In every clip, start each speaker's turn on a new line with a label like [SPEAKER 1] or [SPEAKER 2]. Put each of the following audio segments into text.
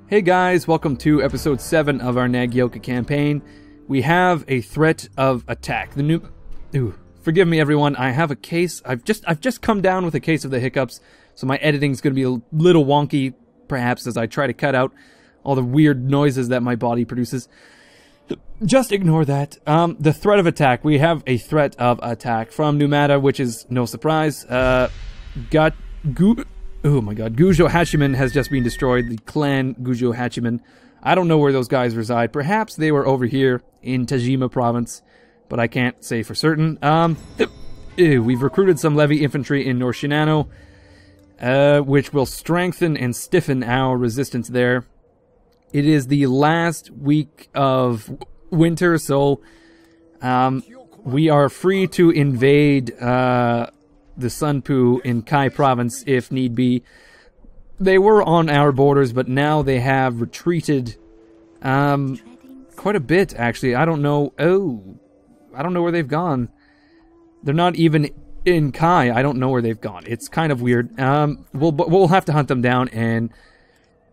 [SPEAKER 1] Hey guys, welcome to episode 7 of our Nagaoka campaign. We have a threat of attack. Forgive me everyone, I have a case. I've just come down with a case of the hiccups, so my editing's going to be a little wonky, perhaps, as I try to cut out all the weird noises that my body produces. Just ignore that. The threat of attack. We have a threat of attack from Numata, which is no surprise. Oh my god, Gujo Hachiman has just been destroyed. The clan Gujo Hachiman. I don't know where those guys reside. Perhaps they were over here in Tajima province, but I can't say for certain. We've recruited some levy infantry in North Shinano, which will strengthen and stiffen our resistance there. It is the last week of winter, so we are free to invade the Sunpoo in Kai province if need be. They were on our borders, but now they have retreated quite a bit, actually. I don't know. I don't know where they've gone. They're not even in Kai. I don't know where they've gone. It's kind of weird. We'll have to hunt them down, and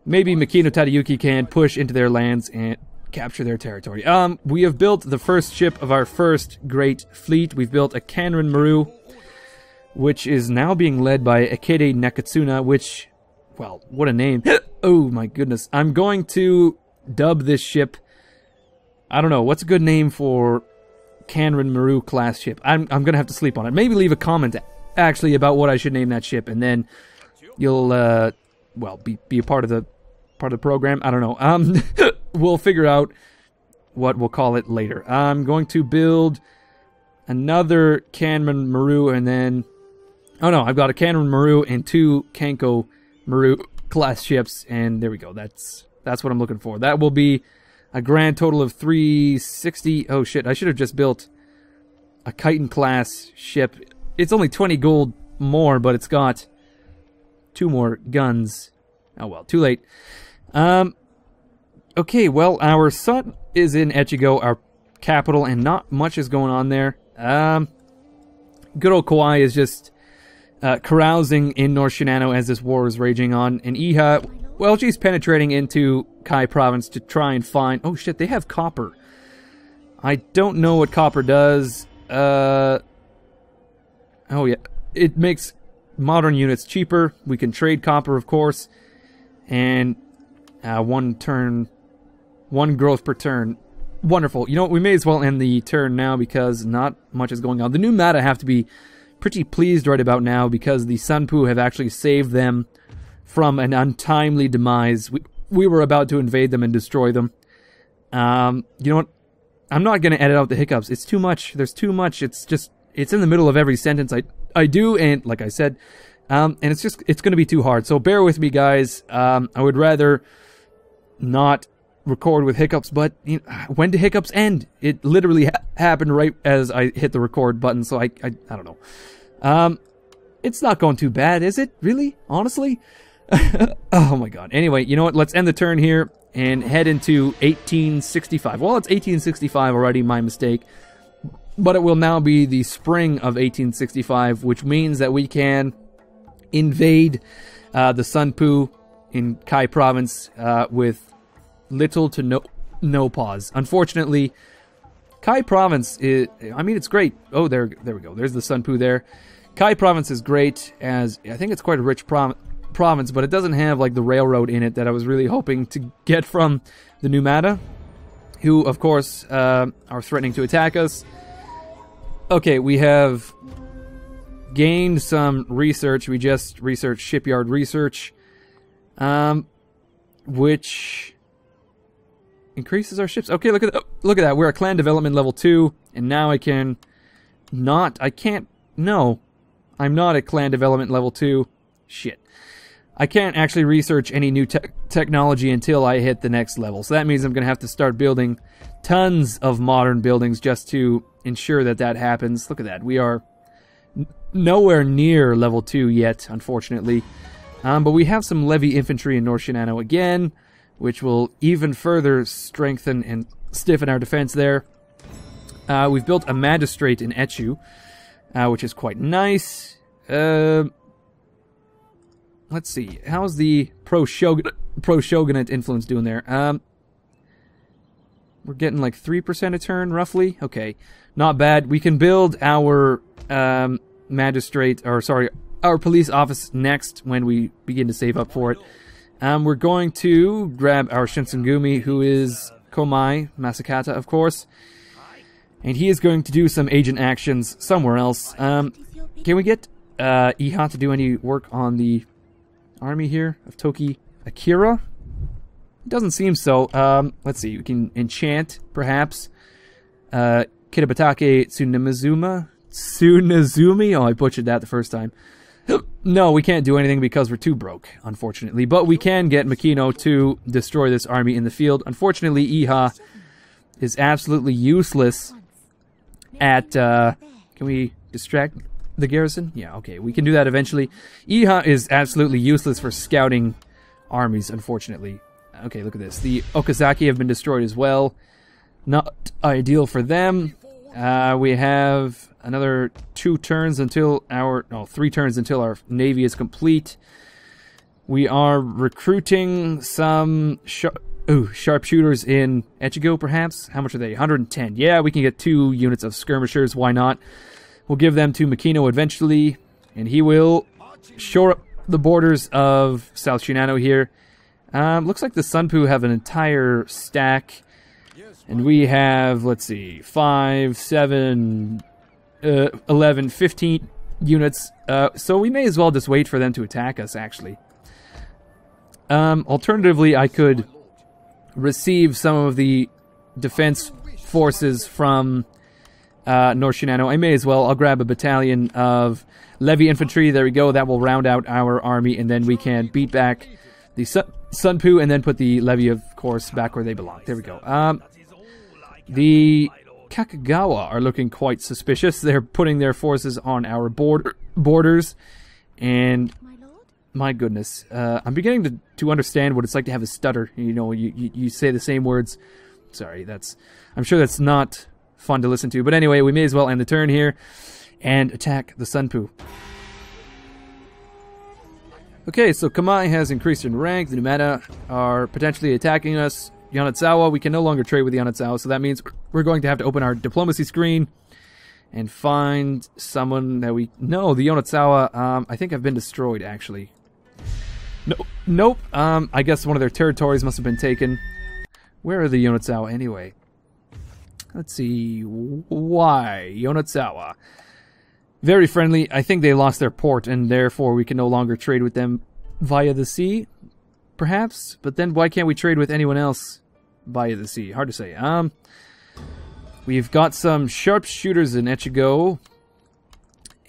[SPEAKER 1] maybe Makino Tadayuki can push into their lands and capture their territory. We have built the first ship of our first great fleet. We've built a Kanran Maru, which is now being led by Akede Nakatsuna, which, well, what a name. Oh my goodness. I'm going to dub this ship, I don't know, what's a good name for Kanran Maru class ship? I'm going to have to sleep on it. Maybe leave a comment, actually, about what I should name that ship, and then you'll, well, be a part of the program. I don't know. We'll figure out what we'll call it later. I'm going to build another Kanran Maru, and then... Oh no, I've got a Kanran Maru and 2 Kanko Maru class ships, and there we go. That's what I'm looking for. That will be a grand total of 360. Oh shit, I should have just built a Chiton class ship. It's only 20 gold more, but it's got 2 more guns. Oh well, too late. Okay, well, our sun is in Echigo, our capital, and not much is going on there. Good old Kawai is just carousing in North Shinano as this war is raging on. And Iha, well, she's penetrating into Kai province to try and find... Oh shit, they have copper. I don't know what copper does. Oh yeah, it makes modern units cheaper. We can trade copper, of course. And 1 growth per turn. Wonderful. You know what, we may as well end the turn now because not much is going on. The new Mata have to be pretty pleased right about now because the Sunpoo have actually saved them from an untimely demise. We were about to invade them and destroy them. You know what? I'm not going to edit out the hiccups. It's too much. There's too much. It's in the middle of every sentence I do, and like I said, and it's going to be too hard. So bear with me, guys. I would rather not record with hiccups, but you know, when do hiccups end? It literally happened right as I hit the record button, so I don't know. It's not going too bad, is it? Really? Honestly? Oh my god. Anyway, you know what? Let's end the turn here and head into 1865. Well, it's 1865 already, my mistake. But it will now be the spring of 1865, which means that we can invade the Sunpoo in Kai province with little to no pause. Unfortunately, Kai province is, I mean, it's great. Oh, there we go. There's the Sunpoo there. Kai province is great, as I think it's quite a rich province, but it doesn't have like the railroad in it that I was really hoping to get from the Numata, who of course are threatening to attack us. Okay, we have gained some research. We just researched shipyard research, which increases our ships. Okay, look at that. We're at clan development level 2, and now I'm not at clan development level 2. Shit. I can't actually research any new technology until I hit the next level. So that means I'm going to have to start building tons of modern buildings just to ensure that happens. Look at that. We are nowhere near level 2 yet, unfortunately. But we have some levy infantry in North Shinano again, which will even further strengthen and stiffen our defense there. We've built a magistrate in Echu, which is quite nice. Let's see. How's the pro-shogun pro-shogunate influence doing there? We're getting like 3% a turn, roughly. Okay, not bad. We can build our our police office next when we begin to save up for it. We're going to grab our Shinsengumi, who is Kōmei Masakata, of course. And he is going to do some agent actions somewhere else. Can we get Iha to do any work on the army here of Toki Akira? Doesn't seem so. Let's see. We can enchant, perhaps. Kitabatake Tsunazumi? Oh, I butchered that the first time. No, we can't do anything because we're too broke, unfortunately. But we can get Makino to destroy this army in the field. Unfortunately, Iha is absolutely useless at... can we distract the garrison? Yeah, okay. We can do that eventually. Iha is absolutely useless for scouting armies, unfortunately. Okay, look at this. The Okazaki have been destroyed as well. Not ideal for them. We have another 2 turns until our... No, 3 turns until our navy is complete. We are recruiting some sharpshooters in Echigo, perhaps? How much are they? 110. Yeah, we can get 2 units of skirmishers. Why not? We'll give them to Makino eventually, and he will shore up the borders of South Shinano here. Looks like the Sunpoo have an entire stack. And we have, let's see, 5, 7, 11, 15 units. So we may as well just wait for them to attack us, actually. Alternatively, I could receive some of the defense forces from North Shinano. I may as well. I'll grab a battalion of levy infantry. There we go. That will round out our army, and then we can beat back the Sunpoo and then put the levy, of course, back where they belong. There we go. The Kakagawa are looking quite suspicious. They're putting their forces on our borders, and my goodness, I'm beginning to understand what it's like to have a stutter. You know, you say the same words. Sorry, I'm sure that's not fun to listen to. But anyway, we may as well end the turn here and attack the Sunpoo. Okay, so Kōmei has increased in rank. The Numata are potentially attacking us. Yonatsawa, we can no longer trade with Yonatsawa, so that means we're going to have to open our diplomacy screen and find someone that we... No, the Yonatsawa, I think have been destroyed, actually. No, nope, I guess one of their territories must have been taken. Where are the Yonatsawa, anyway? Let's see, why? Yonatsawa. Very friendly. I think they lost their port, and therefore we can no longer trade with them via the sea, perhaps? But then why can't we trade with anyone else via the sea? Hard to say. We've got some sharpshooters in Echigo,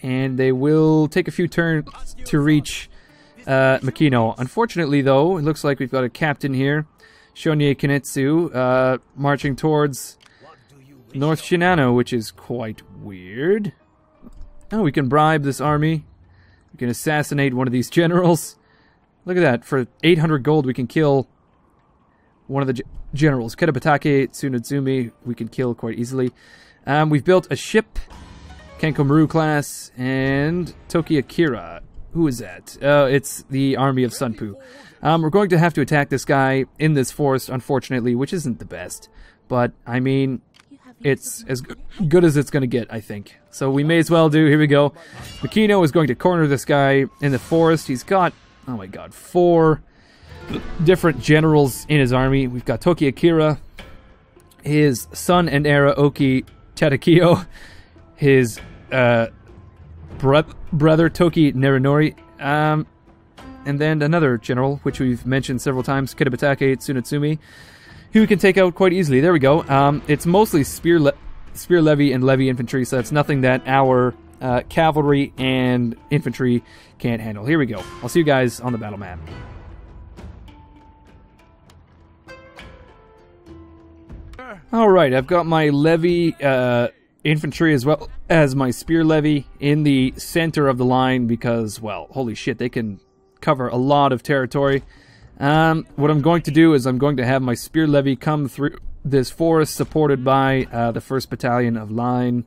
[SPEAKER 1] and they will take a few turns to reach Makino. Unfortunately, though, it looks like we've got a captain here, Shonye Kinetsu, marching towards North Shinano, which is quite weird. Oh, we can bribe this army. We can assassinate one of these generals. Look at that. For 800 gold, we can kill one of the generals. Kitabatake Tsunazumi, we can kill quite easily. We've built a ship, Kenkomaru class, and Toki Akira. Who is that? It's the army of Sunpoo. We're going to have to attack this guy in this forest, unfortunately, which isn't the best. But, I mean, it's as good as it's going to get, I think. So we may as well do. Here we go. Makino is going to corner this guy in the forest. He's got, oh my god, 4 different generals in his army. We've got Toki Akira, his son and heir Oki Tadakiyo, his brother Toki Narinori, and then another general, which we've mentioned several times, Kitabatake Tsunatsumi, who we can take out quite easily. There we go. It's mostly spear levy and levy infantry, so that's nothing that our cavalry and infantry can't handle. Here we go. I'll see you guys on the battle map. Alright, I've got my levy infantry as well as my spear levy in the center of the line because, well, holy shit, they can cover a lot of territory. What I'm going to do is I'm going to have my spear levy come through this forest supported by the 1st Battalion of Line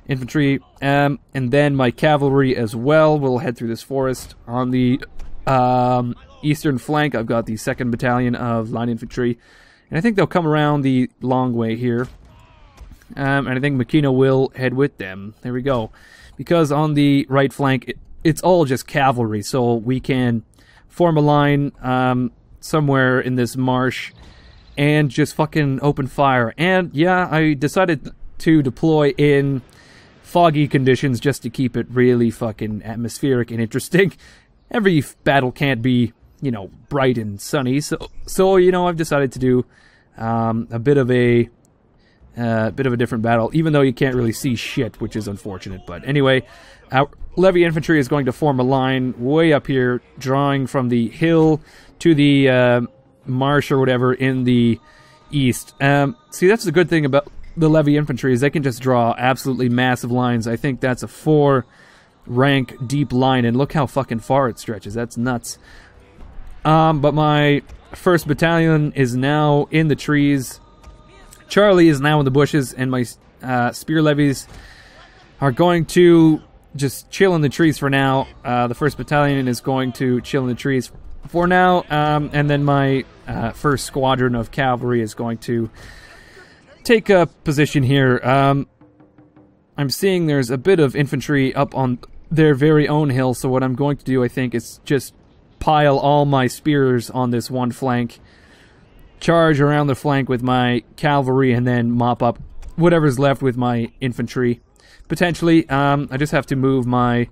[SPEAKER 1] Infantry, and then my cavalry as well will head through this forest on the eastern flank, I've got the 2nd Battalion of Line Infantry. And I think they'll come around the long way here. And I think Makino will head with them. There we go. Because on the right flank, it's all just cavalry, so we can form a line somewhere in this marsh and just fucking open fire. And yeah, I decided to deploy in foggy conditions just to keep it really fucking atmospheric and interesting. Every battle can't be, you know, bright and sunny, so you know, I've decided to do a bit of a different battle, even though you can't really see shit, which is unfortunate. But anyway, our levy infantry is going to form a line way up here, drawing from the hill to the marsh or whatever in the east. See, that's the good thing about the levy infantry, is they can just draw absolutely massive lines. I think that's a 4-rank deep line, and look how fucking far it stretches. That's nuts. But my 1st Battalion is now in the trees. Charlie is now in the bushes, and my spear levies are going to just chill in the trees for now. The 1st Battalion is going to chill in the trees for now, and then my 1st Squadron of Cavalry is going to take a position here. I'm seeing there's a bit of infantry up on their very own hill, so what I'm going to do, I think, is just pile all my spears on this one flank, charge around the flank with my cavalry, and then mop up whatever's left with my infantry. Potentially, I just have to move my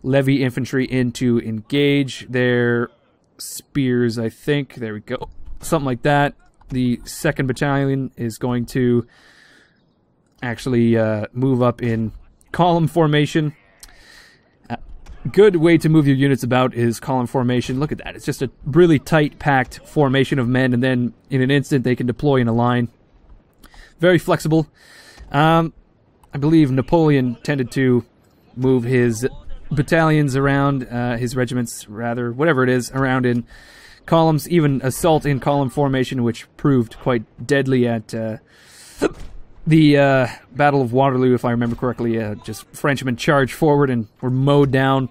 [SPEAKER 1] levy infantry in to engage their spears, I think. There we go. Something like that. The 2nd Battalion is going to actually move up in column formation. Good way to move your units about is column formation. Look at that. It's just a really tight, packed formation of men, and then in an instant they can deploy in a line. Very flexible. I believe Napoleon tended to move his battalions around, his regiments, rather, whatever it is, around in columns, even assault in column formation, which proved quite deadly at the Battle of Waterloo, if I remember correctly. Just Frenchmen charged forward and were mowed down,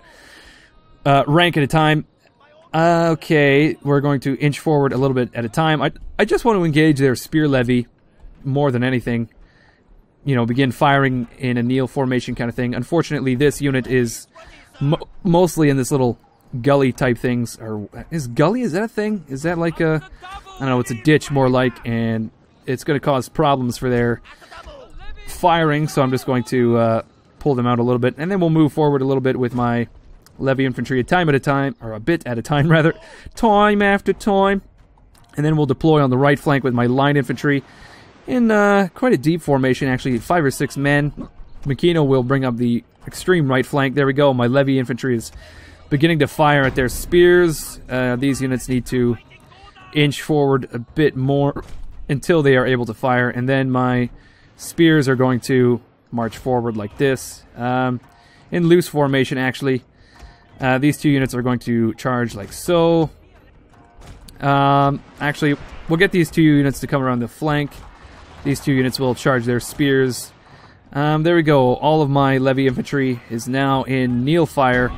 [SPEAKER 1] rank at a time. Okay, we're going to inch forward a little bit at a time. I just want to engage their spear levy more than anything. You know, begin firing in a kneel formation kind of thing. Unfortunately, this unit is mostly in this little gully type things. Or is gully, is that a thing? Is that like a, I don't know, it's a ditch more like, and it's going to cause problems for their firing, so I'm just going to pull them out a little bit, and then we'll move forward a little bit with my levy infantry a time at a time, or a bit at a time rather, time after time, and then we'll deploy on the right flank with my line infantry in quite a deep formation, actually 5 or 6 men. Makino will bring up the extreme right flank. There we go. My levy infantry is beginning to fire at their spears. These units need to inch forward a bit more until they are able to fire, and then my spears are going to march forward like this. In loose formation, actually. These 2 units are going to charge like so. Actually, we'll get these 2 units to come around the flank. These 2 units will charge their spears. There we go. All of my levy infantry is now in kneel fire.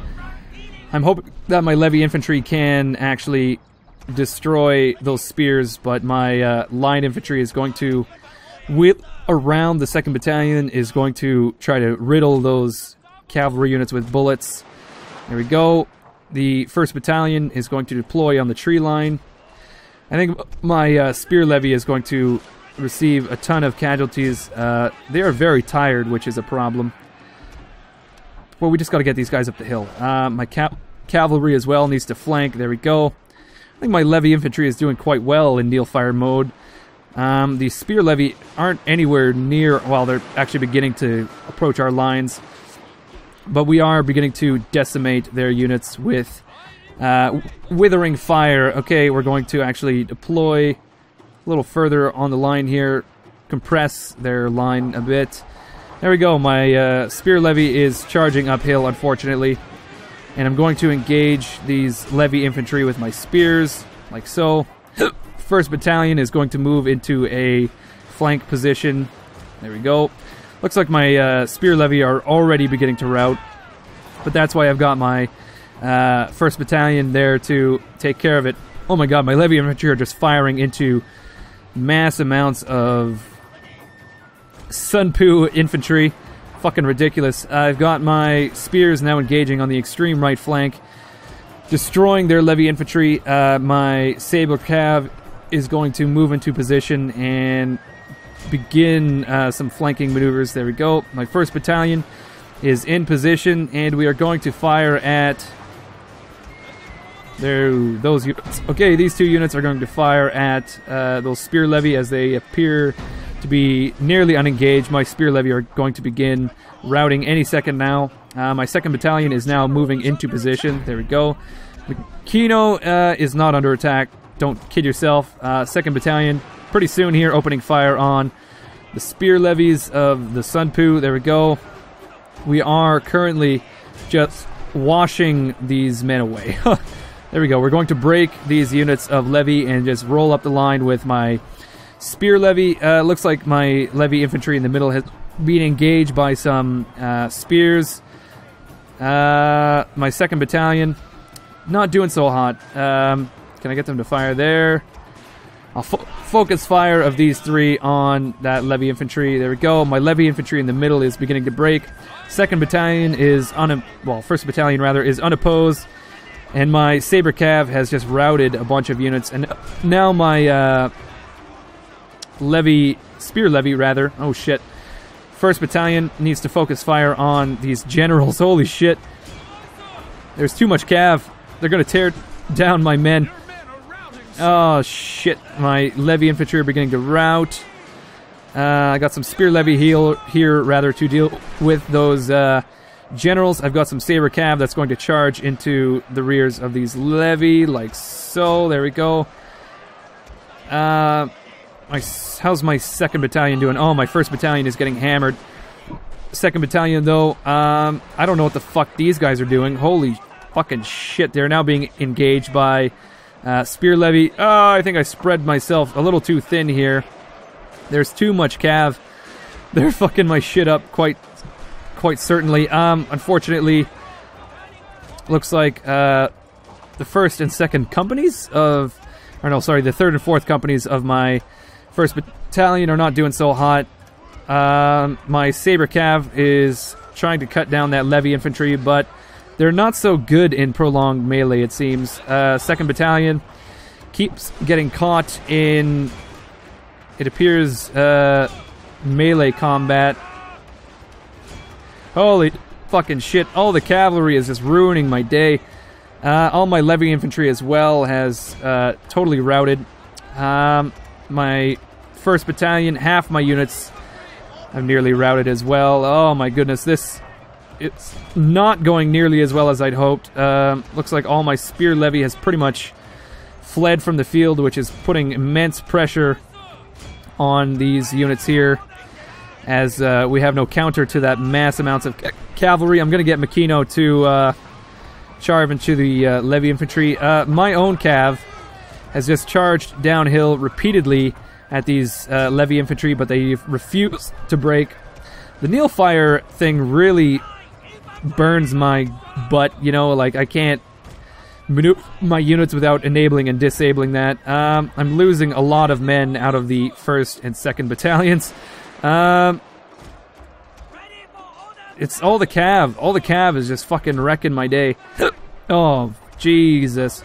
[SPEAKER 1] I'm hoping that my levy infantry can actually destroy those spears, but my line infantry is going to whip around the 2nd Battalion, is going to try to riddle those cavalry units with bullets. There we go. The 1st Battalion is going to deploy on the tree line. I think my spear levy is going to receive a ton of casualties. They are very tired, which is a problem. Well, we just got to get these guys up the hill. My cavalry as well needs to flank. There we go. I think my levy infantry is doing quite well in kneel fire mode. The spear levy aren't anywhere near, well, they're actually beginning to approach our lines, but we are beginning to decimate their units with withering fire. Okay, we're going to actually deploy a little further on the line here, compress their line a bit. There we go. My spear levy is charging uphill, unfortunately, and I'm going to engage these levy infantry with my spears, like so. 1st Battalion is going to move into a flank position. There we go. Looks like my spear levy are already beginning to rout, but that's why I've got my 1st Battalion there to take care of it. Oh my god, my levy infantry are just firing into mass amounts of Sunpoo infantry. Fucking ridiculous. I've got my spears now engaging on the extreme right flank, destroying their levy infantry. My saber cav is going to move into position and begin some flanking maneuvers. There we go. My 1st Battalion is in position, and we are going to fire at those units. Okay, these 2 units are going to fire at those spear levy as they appear to be nearly unengaged. My spear levy are going to begin routing any second now. My 2nd Battalion is now moving into position. There we go. Makino is not under attack. Don't kid yourself. 2nd Battalion pretty soon here opening fire on the spear levies of the Sunpoo. There we go. We are currently just washing these men away. There we go. We're going to break these units of levy and just roll up the line with my spear levy. Looks like my levy infantry in the middle has been engaged by some spears. My 2nd Battalion, not doing so hot. Can I get them to fire there? I'll focus fire of these 3 on that levy infantry. There we go. My levy infantry in the middle is beginning to break. 2nd Battalion is 1st Battalion rather is unopposed. And my saber cav has just routed a bunch of units, and now my spear levy rather. Oh shit! 1st Battalion needs to focus fire on these generals. Holy shit! There's too much cav. They're gonna tear down my men. Oh shit! My levy infantry are beginning to rout. I got some spear levy here rather to deal with those generals. I've got some saber cav that's going to charge into the rears of these levy, like so. There we go. How's my 2nd Battalion doing? Oh, my 1st Battalion is getting hammered. 2nd Battalion, though, I don't know what the fuck these guys are doing. Holy fucking shit. They're now being engaged by spear levy. Oh, I think I spread myself a little too thin here. There's too much cav. They're fucking my shit up quite certainly. Unfortunately, looks like the 1st and 2nd companies of... Or no, sorry, the 3rd and 4th companies of my 1st Battalion are not doing so hot. My saber cav is trying to cut down that levy infantry, but they're not so good in prolonged melee, it seems. 2nd Battalion keeps getting caught in, it appears, melee combat. Holy fucking shit. All the cavalry is just ruining my day. All my levy infantry as well has totally routed. My 1st Battalion, half my units have nearly routed as well. Oh my goodness, it's not going nearly as well as I'd hoped. Looks like all my spear levy has pretty much fled from the field, which is putting immense pressure on these units here, as we have no counter to that mass amounts of cavalry. I'm going to get Makino to charge into the levy infantry. My own cav has just charged downhill repeatedly at these levy infantry, but they refuse to break. The kneel fire thing really burns my butt, you know, like I can't maneuver my units without enabling and disabling that. I'm losing a lot of men out of the 1st and 2nd Battalions. It's all the cav. All the cav is just fucking wrecking my day. Oh, Jesus.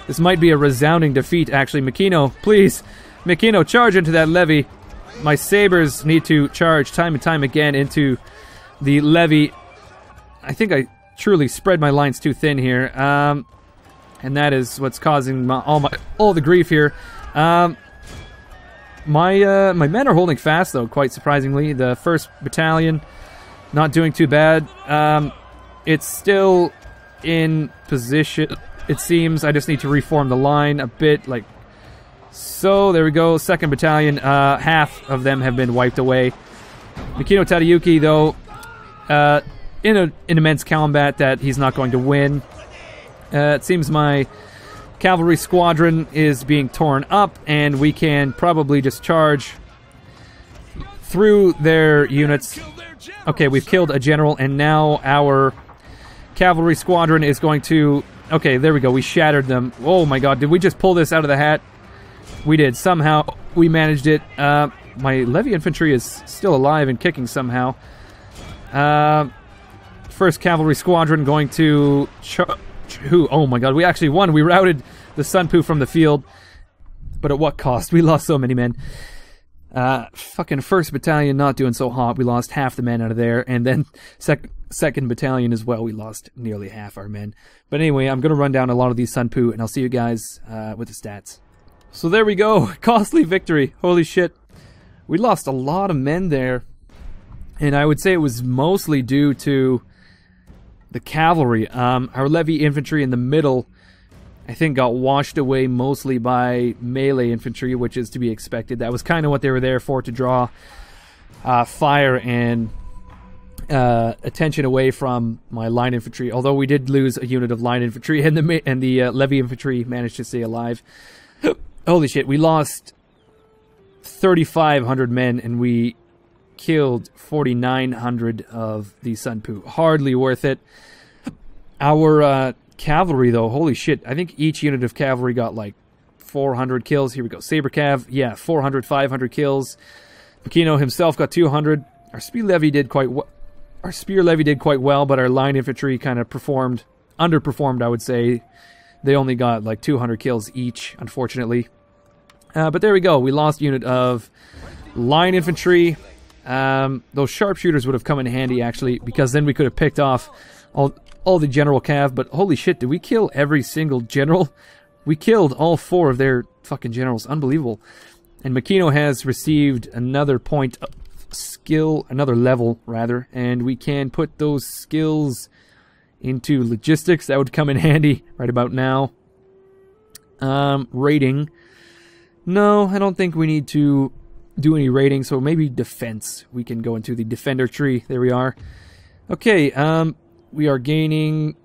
[SPEAKER 1] This might be a resounding defeat, actually. Makino, please. Makino, charge into that levy. My sabers need to charge time and time again into the levy. I think I truly spread my lines too thin here. And that is what's causing all the grief here. My men are holding fast, though, quite surprisingly. The 1st Battalion, not doing too bad. It's still in position, it seems. I just need to reform the line a bit, like so. There we go. 2nd Battalion, half of them have been wiped away. Makino Tadayuki, though, in an immense combat that he's not going to win. It seems my cavalry squadron is being torn up, and we can probably just charge through their units. Okay, we've killed a general, and now our cavalry squadron is going to... Okay, there we go. We shattered them. Oh my god, did we just pull this out of the hat? We did. Somehow, we managed it. My levy infantry is still alive and kicking somehow. First cavalry squadron going to... Oh my god, we actually won. We routed the Sunpoo from the field. But at what cost? We lost so many men. Fucking 1st Battalion not doing so hot. We lost half the men out of there. And then 2nd Battalion as well. We lost nearly half our men. But anyway, I'm going to run down a lot of these Sunpoo, and I'll see you guys with the stats. So there we go. Costly victory. Holy shit. We lost a lot of men there. And I would say it was mostly due to the cavalry. Our levy infantry in the middle, I think, got washed away mostly by melee infantry, which is to be expected. That was kind of what they were there for, to draw fire and attention away from my line infantry. Although we did lose a unit of line infantry, and the levy infantry managed to stay alive. Holy shit, we lost 3,500 men, and we killed 4,900 of the Sunpoo. Hardly worth it. Our cavalry, though, holy shit, I think each unit of cavalry got like 400 kills. Here we go. Saber Cav, yeah, 400, 500 kills. Makino himself got 200. Our spear levy did quite well, but our line infantry kind of underperformed, I would say. They only got like 200 kills each, unfortunately. But there we go. We lost a unit of line infantry. Those sharpshooters would have come in handy, actually, because then we could have picked off all the general cav. But holy shit, did we kill every single general? We killed all 4 of their fucking generals. Unbelievable. And Makino has received another point of skill, another level, rather, and we can put those skills into logistics. That would come in handy right about now. Rating. No, I don't think we need to do any rating, so maybe defense. We can go into the defender tree. There we are. Okay, we are gaining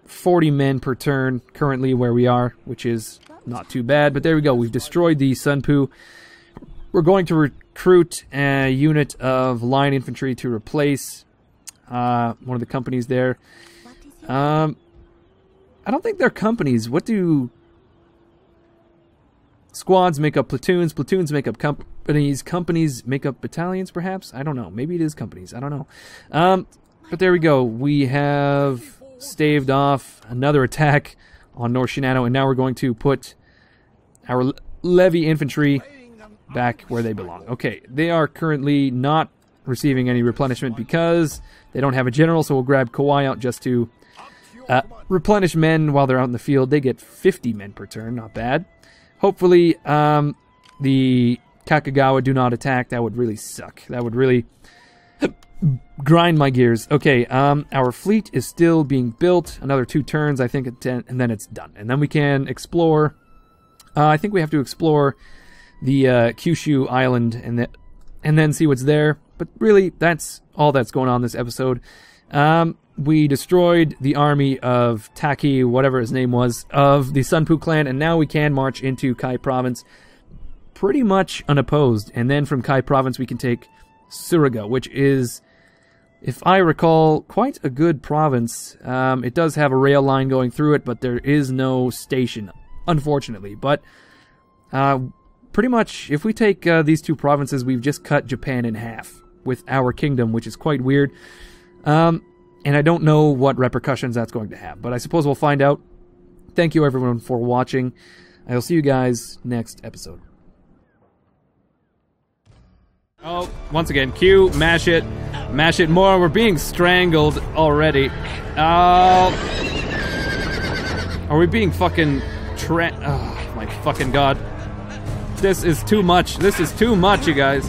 [SPEAKER 1] 40 men per turn currently where we are, which is not too bad, but there we go. We've destroyed the Sunpoo. We're going to recruit a unit of line infantry to replace one of the companies there. I don't think they're companies. What do... Squads make up platoons, platoons make up companies, companies make up battalions, perhaps? I don't know. Maybe it is companies. I don't know. But there we go. We have staved off another attack on North Shinano, and now we're going to put our levy infantry back where they belong. Okay, they are currently not receiving any replenishment because they don't have a general, so we'll grab Kōmei out just to replenish men while they're out in the field. They get 50 men per turn, not bad. Hopefully, the Tokugawa do not attack. That would really suck. That would really grind my gears. Okay, our fleet is still being built. Another 2 turns, I think, and then it's done. And then we can explore. I think we have to explore the Kyushu Island and then see what's there. But really, that's all that's going on this episode. We destroyed the army of Taki, whatever his name was, of the Sunpoo clan, and now we can march into Kai province pretty much unopposed. And then from Kai province we can take Tsuruga, which is, if I recall, quite a good province. It does have a rail line going through it, but there is no station, unfortunately. But pretty much, if we take these 2 provinces, we've just cut Japan in half with our kingdom, which is quite weird. And I don't know what repercussions that's going to have, but I suppose we'll find out. Thank you everyone for watching. I'll see you guys next episode. Oh, once again, Q, mash it more. We're being strangled already. Oh, are we being fucking oh my fucking god. This is too much. This is too much, you guys.